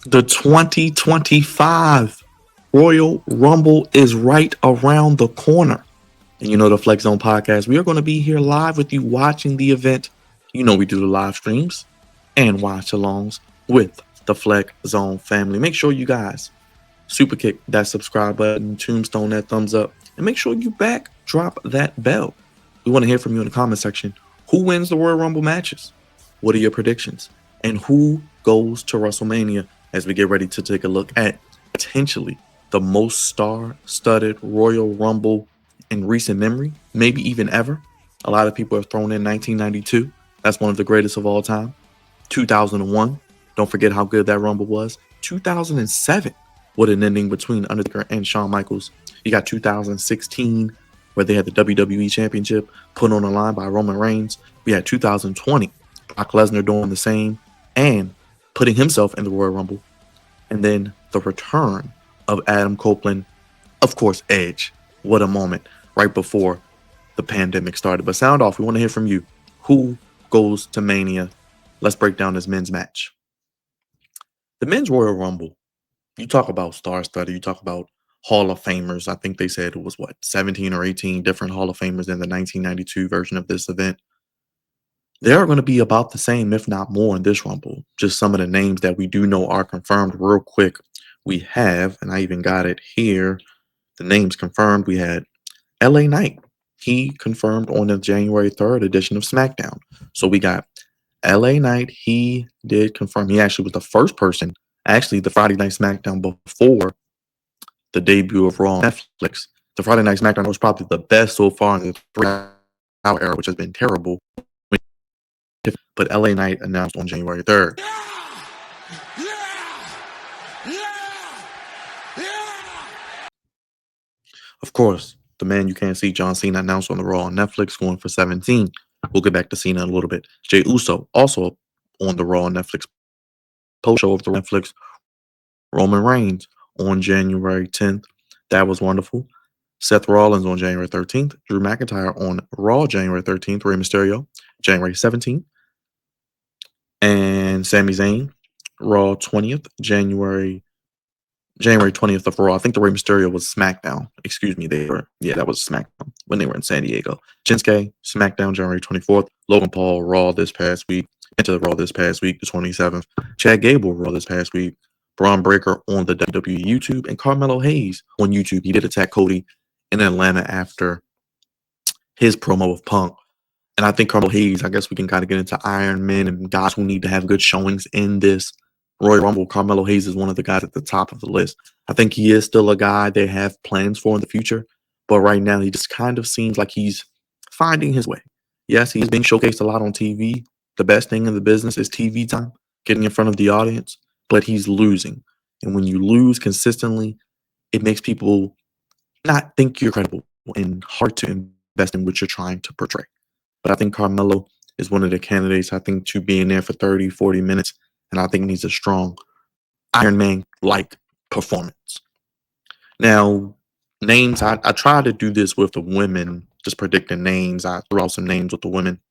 The 2025 Royal Rumble is right around the corner. And you know, the Flex Zone podcast, we are going to be here live with you watching the event. You know, we do the live streams and watch alongs with the Flex Zone family. Make sure you guys super kick that subscribe button, tombstone that thumbs up, and make sure you drop that bell. We want to hear from you in the comment section. Who wins the Royal Rumble matches? What are your predictions? And who goes to WrestleMania as we get ready to take a look at potentially the most star-studded Royal Rumble in recent memory, maybe even ever. A lot of people have thrown in 1992. That's one of the greatest of all time. 2001. Don't forget how good that Rumble was. 2007. What an ending between Undertaker and Shawn Michaels. You got 2016, where they had the WWE Championship put on the line by Roman Reigns. We had 2020, Brock Lesnar doing the same and putting himself in the Royal Rumble. And then the return of Adam Copeland, of course, Edge. What a moment right before the pandemic started. But sound off, we want to hear from you. Who goes to Mania? Let's break down this men's match. The men's Royal Rumble, you talk about star-studded, you talk about Hall of Famers. I think they said it was, 17 or 18 different Hall of Famers in the 1992 version of this event. They are going to be about the same, if not more, in this Rumble. Just some of the names that we do know are confirmed real quick. We have, and I even got it here, the names confirmed. We had LA Knight. He confirmed on the January 3rd edition of SmackDown. So we got LA Knight. He did confirm. He actually was the first person, actually, the Friday Night SmackDown before the debut of Raw on Netflix. The Friday Night SmackDown was probably the best so far in the 3-hour era, which has been terrible. But LA Knight announced on January 3rd. Of course, the man you can't see, John Cena, announced on the Raw on Netflix, going for 17. We'll get back to Cena in a little bit. Jey Uso, also on the Raw on Netflix post-show of the Netflix. Roman Reigns on January 10th. That was wonderful. Seth Rollins on January 13th. Drew McIntyre on Raw January 13th. Rey Mysterio January 17th. And Sami Zayn, Raw 20th, January 20th of Raw. I think the Rey Mysterio was SmackDown. Excuse me, that was SmackDown when they were in San Diego. Shinsuke, SmackDown, January 24th. Logan Paul, Raw this past week. Into the Raw this past week, the 27th. Chad Gable, Raw this past week. Braun Breaker on the WWE YouTube. And Carmelo Hayes on YouTube. He did attack Cody in Atlanta after his promo of Punk. And I think Carmelo Hayes, I guess we can kind of get into Iron Men and guys who need to have good showings in this Royal Rumble. Carmelo Hayes is one of the guys at the top of the list. I think he is still a guy they have plans for in the future. But right now, he just kind of seems like he's finding his way. Yes, he's being showcased a lot on TV. The best thing in the business is TV time, getting in front of the audience. But he's losing. And when you lose consistently, it makes people not think you're credible and hard to invest in what you're trying to portray. But I think Carmelo is one of the candidates, I think, to be in there for 30, 40 minutes. And I think needs a strong Iron Man-like performance. Now, names, I tried to do this with the women, just predicting names. I threw out some names with the women.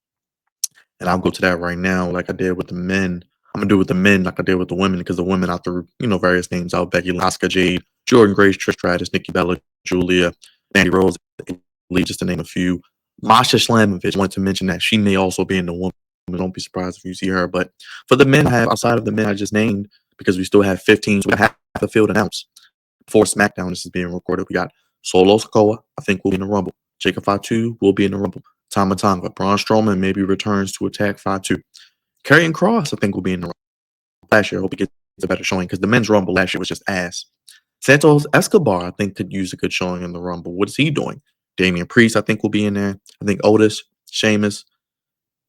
And I'll go to that right now like I did with the men. I'm going to do it with the men like I did with the women, because the women I threw, various names out. Becky, Asuka, Jade, Jordan Grace, Trish Stratus, Nikki Bella, Julia, Mandy Rose, just to name a few. Masha Slamovich, wanted to mention that she may also be in the woman. Don't be surprised if you see her. But for the men, outside of the men I just named, because we still have 15, so we have half the field announced. Before SmackDown, this is being recorded. We got Solo Sikoa, I think, will be in the Rumble. Jacob Fatu will be in the Rumble. Tama Tonga. Braun Strowman maybe returns to attack Fatu. Karrion Kross, I think, will be in the Rumble. Last year, I hope he gets a better showing, because the men's Rumble last year was just ass. Santos Escobar, I think, could use a good showing in the Rumble. What is he doing? Damian Priest, I think, will be in there. I think Otis, Sheamus,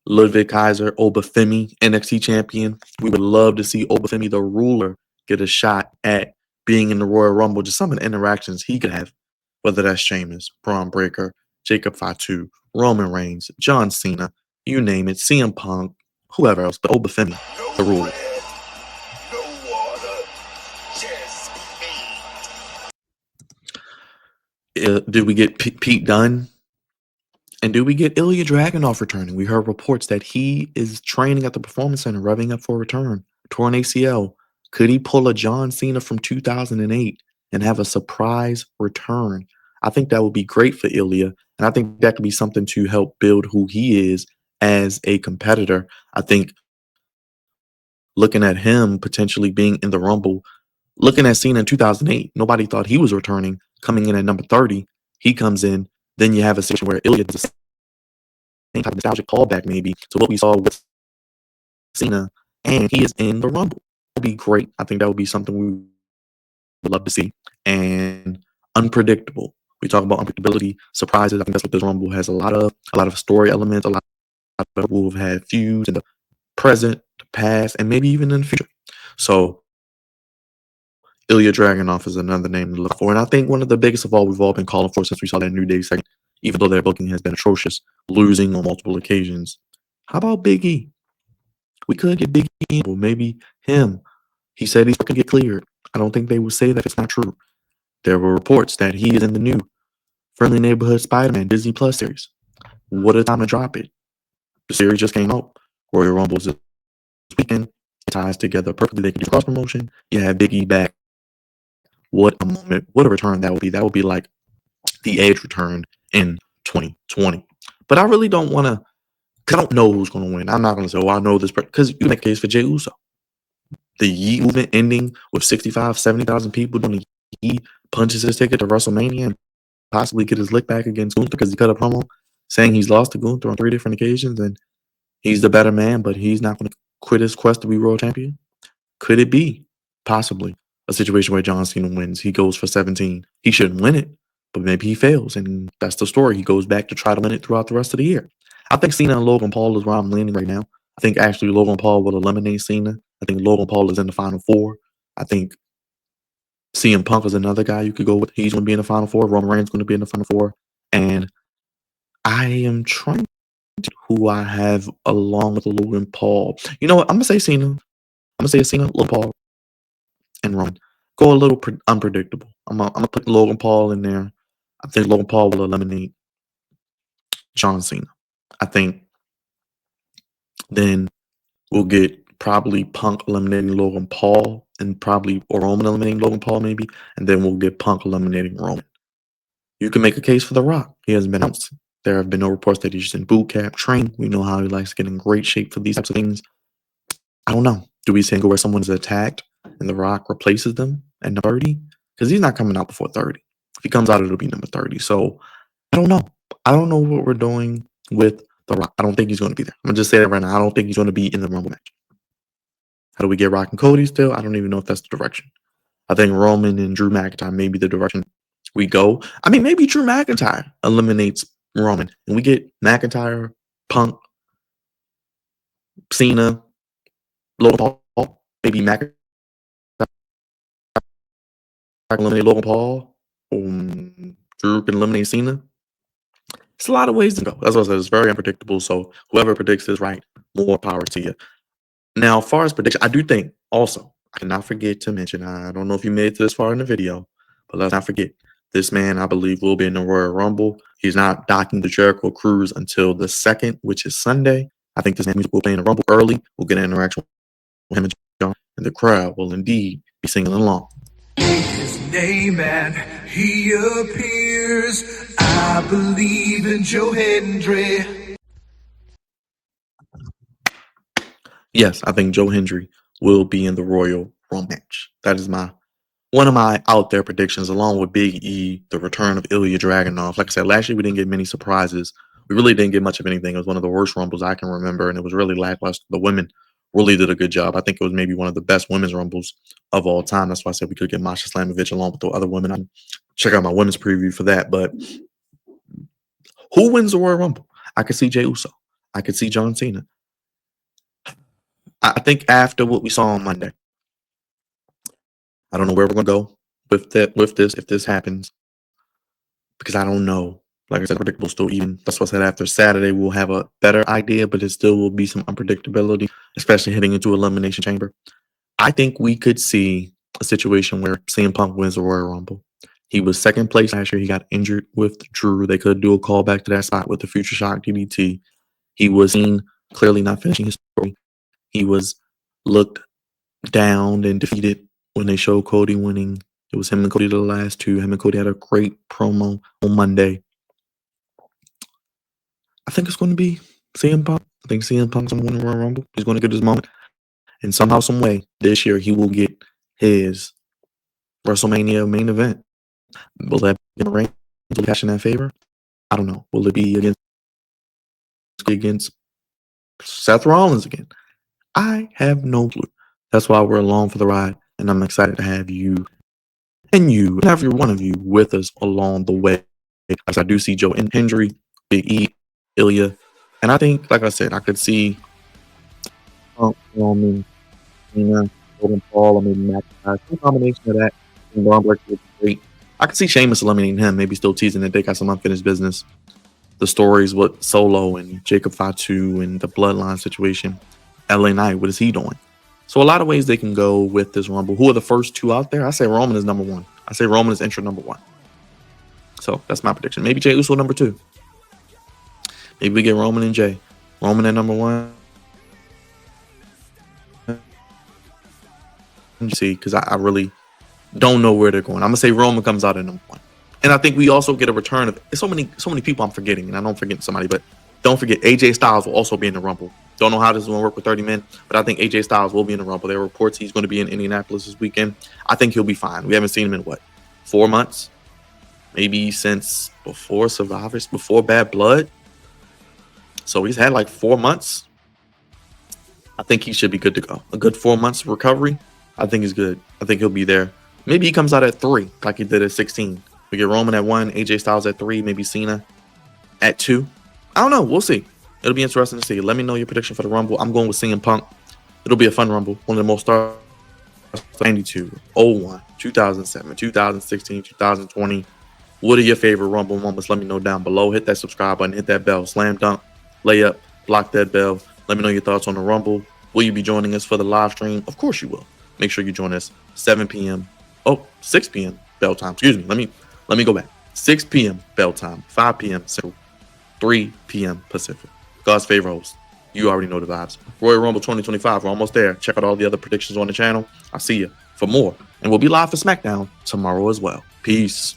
Ludwig Kaiser, Obafemi, NXT champion. We would love to see Obafemi, the ruler, get a shot at being in the Royal Rumble. Just some of the interactions he could have, whether that's Sheamus, Braun Breaker, Jacob Fatu, Roman Reigns, John Cena, you name it, CM Punk, whoever else, but Obafemi, the ruler. Did we get Pete Dunne? And do we get Ilya Dragunov returning? We heard reports that he is training at the Performance Center, revving up for a return. Torn ACL. Could he pull a John Cena from 2008 and have a surprise return? I think that would be great for Ilya, and I think that could be something to help build who he is as a competitor. I think looking at him potentially being in the Rumble, looking at Cena in 2008, nobody thought he was returning. Coming in at number 30, he comes in. Then you have a situation where Ilya does the same type of nostalgic callback maybe to what we saw with Cena, and he is in the Rumble. That would be great. I think that would be something we would love to see. And unpredictable. We talk about unpredictability, surprises. I think that's what this Rumble has a lot of story elements, a lot of people have had feuds in the present, the past, and maybe even in the future. So Ilya Dragunov is another name to look for. And I think one of the biggest of all we've all been calling for since we saw that New Day segment, even though their booking has been atrocious, losing on multiple occasions. How about Big E? We could get Big E, or maybe him. He said he's going to get cleared. I don't think they would say that if it's not true. There were reports that he is in the new Friendly Neighborhood Spider-Man Disney Plus series. What a time to drop it. The series just came out. Royal Rumble this weekend. It ties together perfectly. They can do cross promotion. You have Big E back. What a moment. What a return that would be. That would be like the Edge return in 2020. But I really don't want to, because I don't know who's going to win. I'm not going to say, oh, I know this, because you make a case for Jey Uso. The Yeet movement ending with 65, 70,000 people doing the Yeet punches his ticket to WrestleMania and possibly get his lick back against Gunther because he cut a promo saying he's lost to Gunther on 3 different occasions and he's the better man, but he's not going to quit his quest to be world champion. Could it be possibly a situation where John Cena wins? He goes for 17. He shouldn't win it, but maybe he fails, and that's the story. He goes back to try to win it throughout the rest of the year. I think Cena and Logan Paul is where I'm leaning right now. I think actually Logan Paul will eliminate Cena. I think Logan Paul is in the Final Four. I think CM Punk is another guy you could go with. He's going to be in the Final Four. Roman Reigns is going to be in the Final Four. And I am trying to who I have along with Logan Paul. You know what? I'm going to say Cena. I'm going to say Cena, Logan Paul, and Roman. Go a little unpredictable. I'm gonna put Logan Paul in there. I think Logan Paul will eliminate John Cena. I think then we'll get probably Punk eliminating Logan Paul and probably or Roman eliminating Logan Paul maybe, and then we'll get Punk eliminating Roman. You can make a case for The Rock. He hasn't been announced. There have been no reports that he's in boot camp training. We know how he likes to get in great shape for these types of things. I don't know. Do we say go where someone is attacked and The Rock replaces them at number 30? Because he's not coming out before 30. If he comes out, it'll be number 30. So I don't know. I don't know what we're doing with The Rock. I don't think he's going to be there. I'm going to just say that right now. I don't think he's going to be in the Rumble match. How do we get Rock and Cody still? I don't even know if that's the direction. I think Roman and Drew McIntyre may be the direction we go. I mean, maybe Drew McIntyre eliminates Roman and we get McIntyre, Punk, Cena, Logan Paul, maybe McIntyre can eliminate Logan Paul. Drew can eliminate Cena. It's a lot of ways to go. That's what I said. It's very unpredictable. So whoever predicts is right. More power to you. Now, as far as prediction, I do think also, I cannot forget to mention, I don't know if you made it this far in the video, but let's not forget, this man, I believe, will be in the Royal Rumble. He's not docking the Jericho Cruise until the 2nd, which is Sunday. I think this man will play in the Rumble early. We'll get an interaction with him and John, and the crowd will indeed be singing along. His name and he appears. I believe in Joe Hendry. Yes, I think Joe Hendry will be in the Royal Rumble match. That is one of my out there predictions, along with Big E, the return of Ilya Dragunov. Like I said, last year we didn't get many surprises. We really didn't get much of anything. It was one of the worst Rumbles I can remember, and it was really lackluster. The women really did a good job. I think it was maybe one of the best women's Rumbles of all time. That's why I said we could get Masha Slamovich along with the other women. I check out my women's preview for that. But who wins the Royal Rumble? I could see Jey Uso. I could see John Cena. I think after what we saw on Monday, I don't know where we're gonna go with this if this happens, because I don't know. Like I said, predictable still even. That's what I said after Saturday we'll have a better idea, but it still will be some unpredictability, especially heading into Elimination Chamber. I think we could see a situation where CM Punk wins the Royal Rumble. He was second place last year. He got injured with Drew. They could do a callback to that spot with the Future Shock DDT. He was seen clearly not finishing his story. He was looked downed and defeated when they showed Cody winning. It was him and Cody the last two. Him and Cody had a great promo on Monday. I think it's going to be CM Punk. I think CM Punk's going to win the Royal Rumble. He's going to get his moment. And somehow, some way, this year he will get his WrestleMania main event. Will that be in Reigns? Will he cash in that favor? I don't know. Will it be against Seth Rollins again? I have no clue. That's why we're along for the ride, and I'm excited to have you and every one of you with us along the way. As I do see Joe Hendry, Big E, Ilya, and I think, like I said, I could see Roman, Cena, Golden Paul, or maybe McIntyre. Some combination of that. And Barnbreaker would be great. I could see Sheamus eliminating him, maybe still teasing that they got some unfinished business. The stories with Solo and Jacob Fatu and the Bloodline situation. LA Knight, what is he doing? So a lot of ways they can go with this Rumble. Who are the first two out there? I say Roman is number one. I say Roman is entrant number one. So that's my prediction. Maybe Jey Uso number two. Maybe we get Roman and Jey. Roman at number one. See, because I really don't know where they're going. I'm gonna say Roman comes out at number one. And I think we also get a return of so many people I'm forgetting, and I don't forget somebody, but don't forget AJ Styles will also be in the Rumble. Don't know how this is going to work with 30 men, but I think AJ Styles will be in the Rumble. There are reports he's going to be in Indianapolis this weekend. I think he'll be fine. We haven't seen him in 4 months? Maybe since before Survivors, before Bad Blood. So he's had like 4 months. I think he should be good to go. A good 4 months recovery. I think he's good. I think he'll be there. Maybe he comes out at 3, like he did at 16. We get Roman at 1, AJ Styles at 3, maybe Cena at 2. I don't know. We'll see. It'll be interesting to see. Let me know your prediction for the Rumble. I'm going with CM Punk. It'll be a fun Rumble. One of the most stars. 92, 01, 2007, 2016, 2020. What are your favorite Rumble moments? Let me know down below. Hit that subscribe button. Hit that bell. Slam dunk. Lay up. Block that bell. Let me know your thoughts on the Rumble. Will you be joining us for the live stream? Of course you will. Make sure you join us 7 p.m. 6 p.m. bell time. Excuse me. Let me go back. 6 p.m. bell time. 5 p.m. Central. 3 p.m. Pacific. God's favorite host. You already know the vibes. Royal Rumble 2025. We're almost there. Check out all the other predictions on the channel. I'll see you for more. And we'll be live for SmackDown tomorrow as well. Peace.